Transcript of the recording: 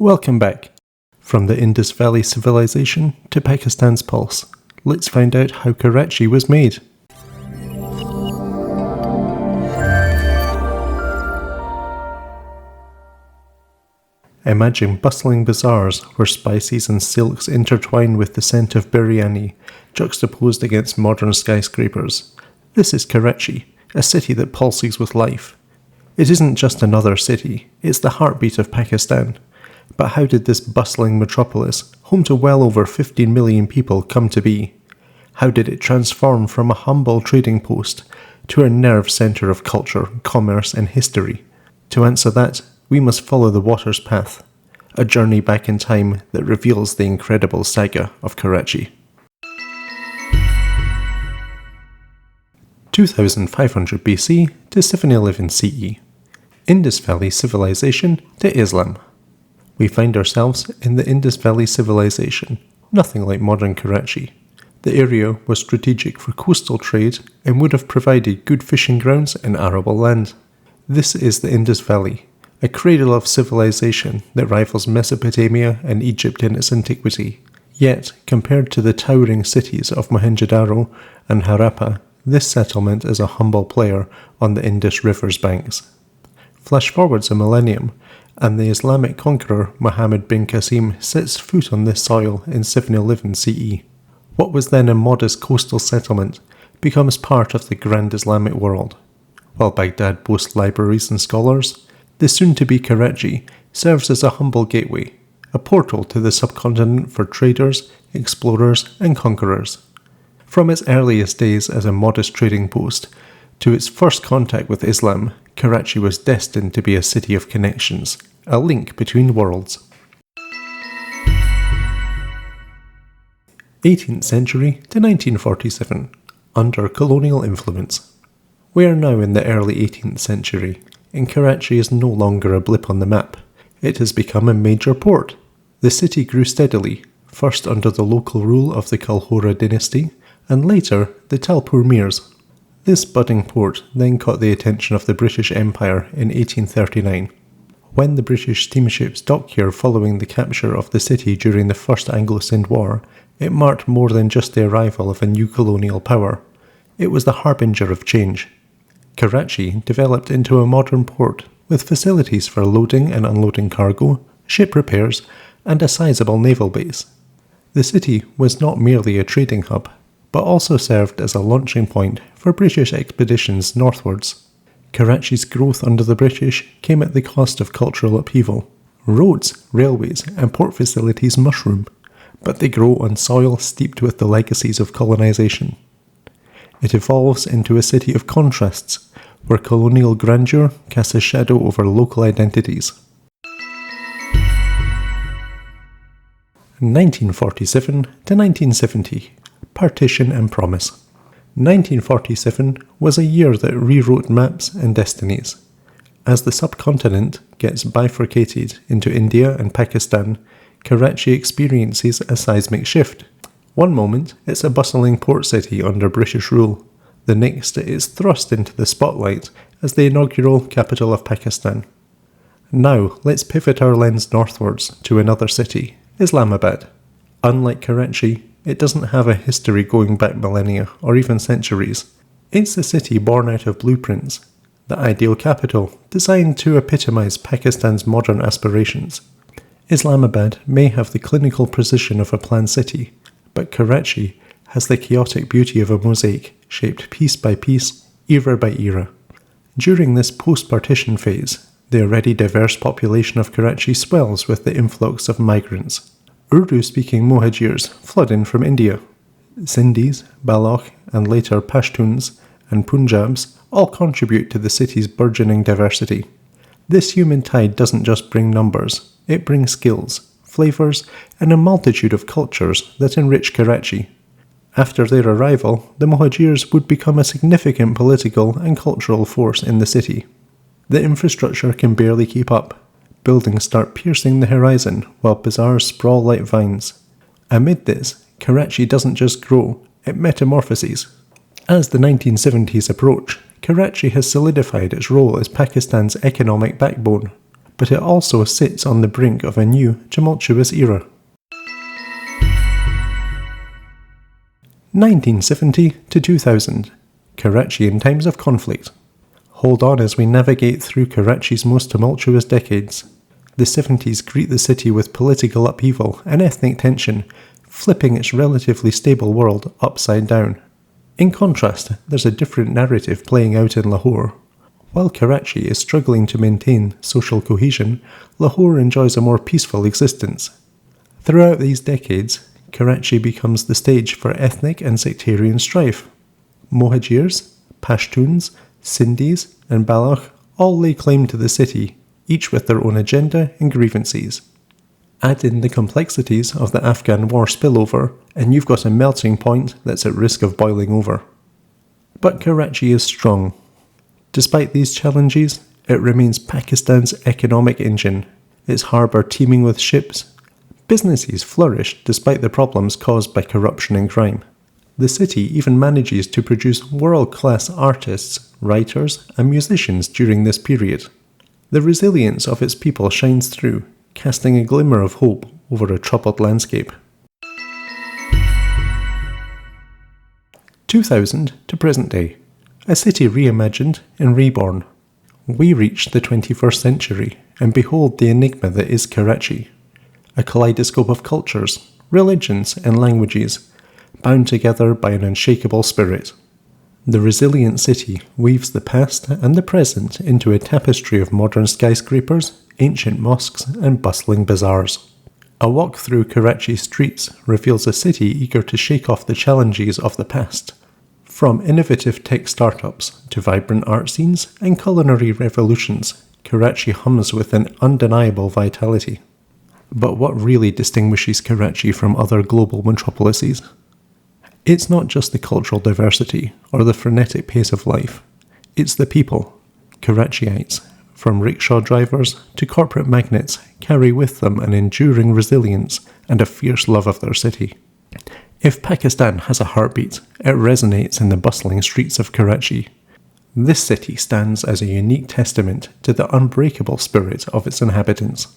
Welcome back. From the Indus Valley Civilization to Pakistan's pulse, let's find out how Karachi was made. Imagine bustling bazaars where spices and silks intertwine with the scent of biryani, juxtaposed against modern skyscrapers. This is Karachi, a city that pulses with life. It isn't just another city, it's the heartbeat of Pakistan. But how did this bustling metropolis, home to well over 15 million people, come to be? How did it transform from a humble trading post to a nerve centre of culture, commerce and history? To answer that, we must follow the water's path, a journey back in time that reveals the incredible saga of Karachi. 2500 BC to 711 CE. Indus Valley Civilization to Islam. We find ourselves in the Indus Valley Civilization, nothing like modern Karachi. The area was strategic for coastal trade and would have provided good fishing grounds and arable land. This is the Indus Valley, a cradle of civilization that rivals Mesopotamia and Egypt in its antiquity. Yet, compared to the towering cities of Mohenjo-daro and Harappa, this settlement is a humble player on the Indus River's banks. Flash forwards a millennium, and the Islamic conqueror Muhammad bin Qasim sets foot on this soil in 711 CE. What was then a modest coastal settlement becomes part of the grand Islamic world. While Baghdad boasts libraries and scholars, the soon-to-be Karachi serves as a humble gateway, a portal to the subcontinent for traders, explorers and conquerors. From its earliest days as a modest trading post to its first contact with Islam, Karachi was destined to be a city of connections, a link between worlds. 18th century to 1947, under colonial influence. We are now in the early 18th century, and Karachi is no longer a blip on the map. It has become a major port. The city grew steadily, first under the local rule of the Kalhora dynasty, and later the Talpur Mirs. This budding port then caught the attention of the British Empire in 1839. When the British steamships docked here following the capture of the city during the First Anglo-Sind War, it marked more than just the arrival of a new colonial power. It was the harbinger of change. Karachi developed into a modern port with facilities for loading and unloading cargo, ship repairs, and a sizable naval base. The city was not merely a trading hub, but also served as a launching point for British expeditions northwards. Karachi's growth under the British came at the cost of cultural upheaval. Roads, railways, and port facilities mushroom, but they grow on soil steeped with the legacies of colonisation. It evolves into a city of contrasts, where colonial grandeur casts a shadow over local identities. 1947 to 1970. Partition and Promise. 1947 was a year that rewrote maps and destinies. As the subcontinent gets bifurcated into India and Pakistan, Karachi experiences a seismic shift. One moment, it's a bustling port city under British rule. The next, it is thrust into the spotlight as the inaugural capital of Pakistan. Now, let's pivot our lens northwards to another city, Islamabad. Unlike Karachi, it doesn't have a history going back millennia or even centuries. It's a city born out of blueprints, the ideal capital designed to epitomize Pakistan's modern aspirations. Islamabad may have the clinical precision of a planned city, but Karachi has the chaotic beauty of a mosaic shaped piece by piece, era by era. During this post-partition phase, the already diverse population of Karachi swells with the influx of migrants. Urdu-speaking Mohajirs flood in from India. Sindhis, Baloch, and later Pashtuns and Punjabs all contribute to the city's burgeoning diversity. This human tide doesn't just bring numbers, it brings skills, flavours, and a multitude of cultures that enrich Karachi. After their arrival, the Mohajirs would become a significant political and cultural force in the city. The infrastructure can barely keep up. Buildings start piercing the horizon while bazaars sprawl like vines. Amid this, Karachi doesn't just grow, it metamorphoses. As the 1970s approach, Karachi has solidified its role as Pakistan's economic backbone. but it also sits on the brink of a new, tumultuous era. 1970 to 2000, Karachi in times of conflict. Hold on as we navigate through Karachi's most tumultuous decades. The 70s greet the city with political upheaval and ethnic tension, flipping its relatively stable world upside down. In contrast, there's a different narrative playing out in Lahore. While Karachi is struggling to maintain social cohesion, Lahore enjoys a more peaceful existence. Throughout these decades, Karachi becomes the stage for ethnic and sectarian strife. Mohajirs, Pashtuns, Sindhis, and Baloch all lay claim to the city, each with their own agenda and grievances. Add in the complexities of the Afghan war spillover, and you've got a melting point that's at risk of boiling over. But Karachi is strong. Despite these challenges, it remains Pakistan's economic engine, its harbour teeming with ships. Businesses flourish despite the problems caused by corruption and crime. The city even manages to produce world-class artists, writers, and musicians during this period. The resilience of its people shines through, casting a glimmer of hope over a troubled landscape. 2000 to present day. A city reimagined and reborn. We reach the 21st century and behold the enigma that is Karachi. A kaleidoscope of cultures, religions, and languages, bound together by an unshakable spirit. The resilient city weaves the past and the present into a tapestry of modern skyscrapers, ancient mosques, and bustling bazaars. A walk through Karachi's streets reveals a city eager to shake off the challenges of the past. From innovative tech startups to vibrant art scenes and culinary revolutions, Karachi hums with an undeniable vitality. But what really distinguishes Karachi from other global metropolises? It's not just the cultural diversity or the frenetic pace of life. It's the people. Karachiites, from rickshaw drivers to corporate magnates, carry with them an enduring resilience and a fierce love of their city. If Pakistan has a heartbeat, it resonates in the bustling streets of Karachi. This city stands as a unique testament to the unbreakable spirit of its inhabitants.